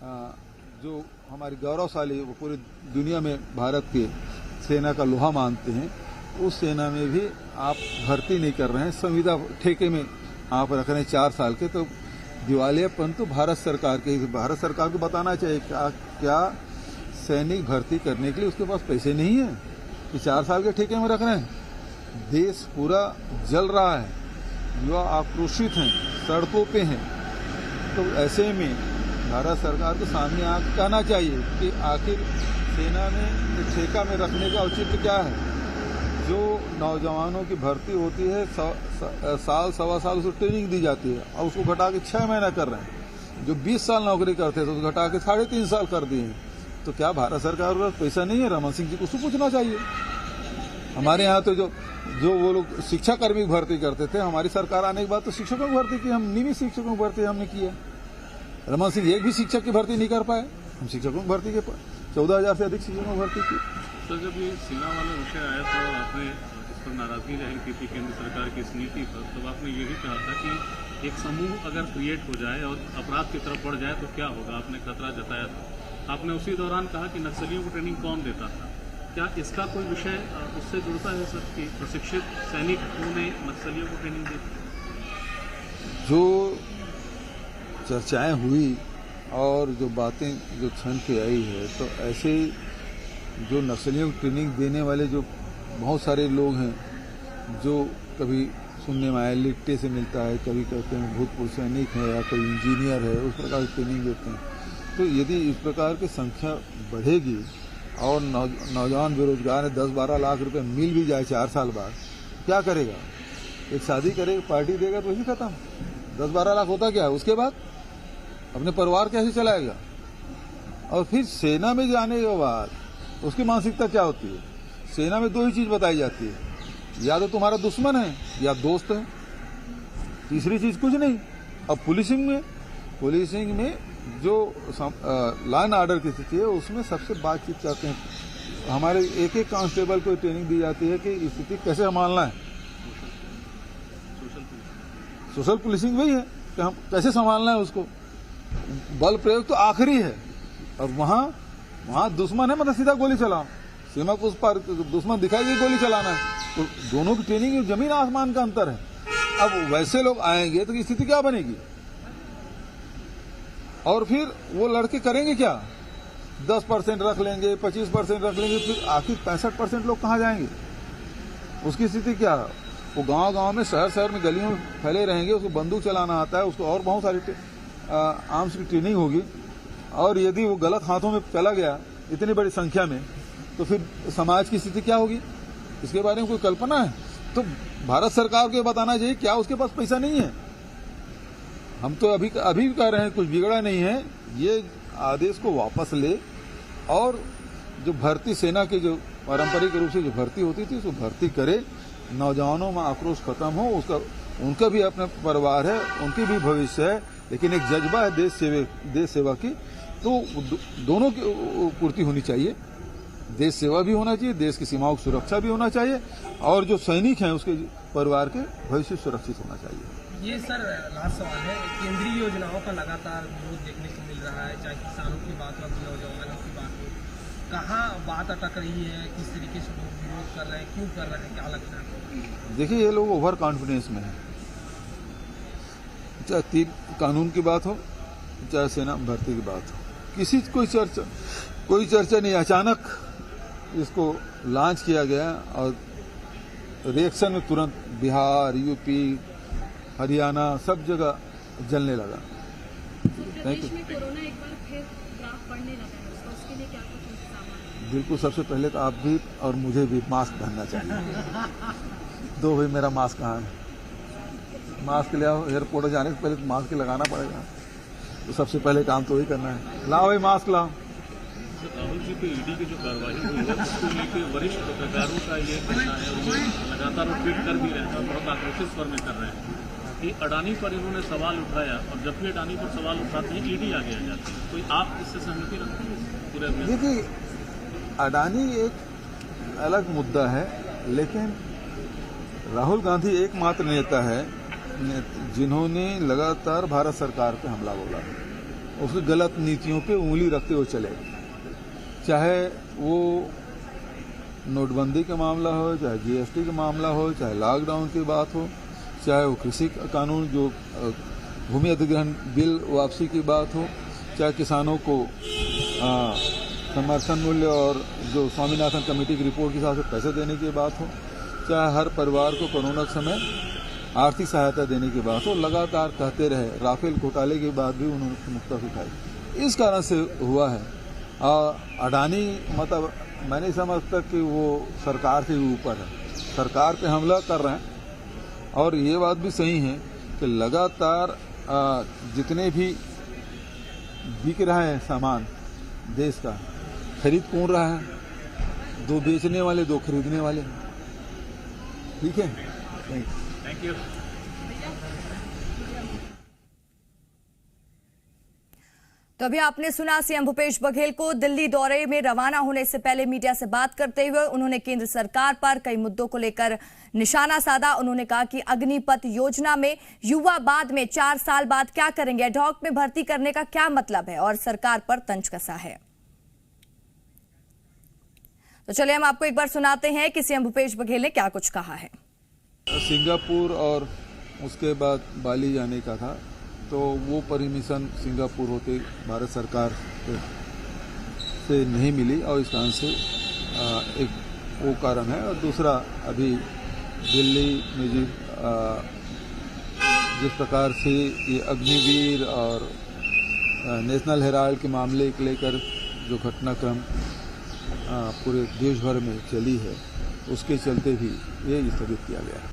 जो हमारी गौरवशाली वो पूरी दुनिया में भारत के सेना का लोहा मानते हैं, उस सेना में भी आप भर्ती नहीं कर रहे हैं, संविदा ठेके में आप रख रहे हैं 4 साल के। तो दिवालियापन तो भारत सरकार को बताना चाहिए क्या सैनिक भर्ती करने के लिए उसके पास पैसे नहीं है कि 4 साल के ठेके में रख रहे हैं। देश पूरा जल रहा है, युवा आक्रोशित हैं, सड़कों पे हैं। तो ऐसे में भारत सरकार को सामने आकर कहना चाहिए कि आखिर सेना में ठेका में रखने का औचित्य क्या है। जो नौजवानों की भर्ती होती है साल सवा साल उसको ट्रेनिंग दी जाती है और उसको घटा के 6 महीना कर रहे हैं। जो 20 साल नौकरी करते थे उसको घटा के 3.5 साल कर दिए हैं। तो क्या भारत सरकार पर पैसा नहीं है? रमन सिंह जी को उसको पूछना चाहिए। हमारे यहाँ तो जो वो लोग शिक्षा कर्मी भर्ती करते थे, हमारी सरकार आने के बाद तो शिक्षकों की भर्ती की, हम नियमित शिक्षकों की भर्ती हमने की है। रमन सिंह एक भी शिक्षक की भर्ती नहीं कर पाए, हम शिक्षकों की भर्ती के 14,000 से अधिक शिक्षकों की भर्ती की। सर, जब ये सेना वाला विषय आया तो आपने इस पर नाराजगी जाहिर की थी केंद्र सरकार की इस नीति पर। तब आपने ये भी कहा था कि एक समूह अगर क्रिएट हो जाए और अपराध की तरफ बढ़ जाए तो क्या होगा, आपने खतरा जताया था। आपने उसी दौरान कहा कि नक्सलियों को ट्रेनिंग कौन देता था। क्या इसका कोई विषय उससे जुड़ता है सर कि प्रशिक्षित सैनिकों ने नक्सलियों को ट्रेनिंग दी? जो चर्चाएं हुई और जो बातें जो छन के आई है, तो ऐसे जो नक्सलियों को ट्रेनिंग देने वाले जो बहुत सारे लोग हैं, जो कभी सुनने में आया लिट्टे से मिलता है, कभी कहते हैं भूतपूर्व सैनिक है या कोई इंजीनियर है, उस प्रकार की ट्रेनिंग देते हैं। तो यदि इस प्रकार की संख्या बढ़ेगी और नौजवान बेरोजगार है, 10-12 लाख रुपए मिल भी जाए 4 साल बाद, क्या करेगा? एक शादी करेगा, पार्टी देगा तो वही खत्म। 10-12 लाख होता क्या है? उसके बाद अपने परिवार कैसे चलाएगा? और फिर सेना में जाने के बाद उसकी मानसिकता क्या होती है? सेना में 2 ही चीज बताई जाती है, या तो तुम्हारा दुश्मन है या दोस्त है, तीसरी चीज कुछ नहीं। अब पुलिसिंग में जो लॉ एंड ऑर्डर की स्थिति है उसमें सबसे बातचीत करते हैं। हमारे एक कांस्टेबल को ट्रेनिंग दी जाती है कि स्थिति कैसे संभालना है। सोशल पुलिसिंग वही है कि हम कैसे संभालना है उसको। बल प्रयोग तो आखिरी है, और वहां दुश्मन है मतलब सीधा गोली चलाओ। सीमा को उस पार दुश्मन दिखाई दे गोली चलाना है। तो दोनों की ट्रेनिंग में जमीन आसमान का अंतर है। अब वैसे लोग आएंगे तो स्थिति क्या बनेगी? और फिर वो लड़के करेंगे क्या? 10% रख लेंगे, 25% रख लेंगे, फिर आखिर 65% लोग कहाँ जाएंगे? उसकी स्थिति क्या है? वो गांव में शहर में गलियों में फैले रहेंगे। उसको बंदूक चलाना आता है, उसको और बहुत सारी आर्म्स की ट्रेनिंग होगी। और यदि वो गलत हाथों में चला गया इतनी बड़ी संख्या में, तो फिर समाज की स्थिति क्या होगी? इसके बारे में कोई कल्पना है? तो भारत सरकार को बताना चाहिए क्या उसके पास पैसा नहीं है? हम तो अभी कह रहे हैं कुछ बिगड़ा नहीं है। ये आदेश को वापस ले और जो भर्ती सेना के जो पारंपरिक रूप से जो भर्ती होती थी उसको भर्ती करे। नौजवानों में आक्रोश खत्म हो। उनका भी अपना परिवार है, उनकी भी भविष्य है, लेकिन एक जज्बा है देश सेवा की। तो दोनों की पूर्ति होनी चाहिए। देश सेवा भी होना चाहिए, देश की सीमाओं की सुरक्षा भी होना चाहिए, और जो सैनिक हैं उसके परिवार के भविष्य सुरक्षित होना चाहिए। ये सर लास्ट सवाल है, केंद्रीय योजनाओं का लगातार विरोध देखने को मिल रहा है, चाहे किसानों की बात हो, नौजवानों की बात हो। कहाँ बात अटक रही है? किस तरीके से लोग विरोध कर रहे हैं, क्यों कर रहे हैं, क्या लगता है? देखिए, ये लोग ओवर कॉन्फिडेंस में है। चाहे 3 कानून की बात हो, चाहे सेना भर्ती की बात हो, कोई चर्चा नहीं। अचानक इसको लॉन्च किया गया और रिएक्शन में तुरंत बिहार, यूपी, हरियाणा सब जगह जलने लगा। प्रदेश में कोरोना एक बार फिर ग्राफ बढ़ने लगा है, उसके लिए क्या कुछ इंतजाम है? बिल्कुल, सबसे पहले तो आप भी और मुझे भी मास्क पहनना चाहिए। दो भाई, मेरा मास्क कहाँ है? मास्क ले आओ। एयरपोर्ट जाने से पहले तो मास्क लगाना पड़ेगा, तो सबसे पहले काम तो वही करना है। लाओ भाई, मास्क लाओ। राहुल जी की ईडी की जो कार्रवाई हुई है उसको लेकर वरिष्ठ पत्रकारों का ये कहना है, और ये लगातार वो ट्वीट कर भी रहे हैं और बहुत आक्रोशित स्वर में कर रहे हैं कि अडानी पर इन्होंने सवाल उठाया, और जब भी अडानी पर सवाल उठाते हैं ईडी आगे आ जाती है। तो आप इससे सहमति रखते हैं पूरे? देखिए, अडानी एक अलग मुद्दा है, लेकिन राहुल गांधी एकमात्र नेता है जिन्होंने लगातार भारत सरकार पे हमला बोला। उसकी गलत नीतियों पे उंगली रखते हुए चले, चाहे वो नोटबंदी का मामला हो, चाहे जीएसटी का मामला हो, चाहे लॉकडाउन की बात हो, चाहे वो कृषि कानून जो भूमि अधिग्रहण बिल वापसी की बात हो, चाहे किसानों को समर्थन मूल्य और जो स्वामीनाथन कमेटी की रिपोर्ट के हिसाब से पैसे देने की बात हो, चाहे हर परिवार को कोरोना के समय आर्थिक सहायता देने की बात हो, लगातार कहते रहे। राफेल घोटाले के बाद भी उन्होंने मुक्ता उठाई, इस कारण से हुआ है। अडानी मतलब मैं नहीं समझता कि वो सरकार से भी ऊपर है, सरकार पे हमला कर रहे हैं। और ये बात भी सही है कि लगातार जितने भी बिक रहा है सामान देश का, खरीद कौन रहा है? दो बेचने वाले, दो खरीदने वाले। ठीक है, थैंक यू। तो अभी आपने सुना सीएम भूपेश बघेल को दिल्ली दौरे में रवाना होने से पहले मीडिया से बात करते हुए उन्होंने केंद्र सरकार पर कई मुद्दों को लेकर निशाना साधा। उन्होंने कहा कि अग्निपथ योजना में युवा बाद में 4 साल बाद क्या करेंगे, एडहॉक में भर्ती करने का क्या मतलब है, और सरकार पर तंज कसा है। तो चलिए हम आपको एक बार सुनाते हैं कि सीएम भूपेश बघेल ने क्या कुछ कहा है। सिंगापुर और उसके बाद बाली जाने का था, तो वो परमिशन सिंगापुर होते भारत सरकार से नहीं मिली, और इस कारण से एक वो कारण है। और दूसरा, अभी दिल्ली में जिस प्रकार से ये अग्निवीर और नेशनल हेराल्ड के मामले को लेकर जो घटनाक्रम पूरे देश भर में चली है, उसके चलते भी ये स्थगित किया गया है।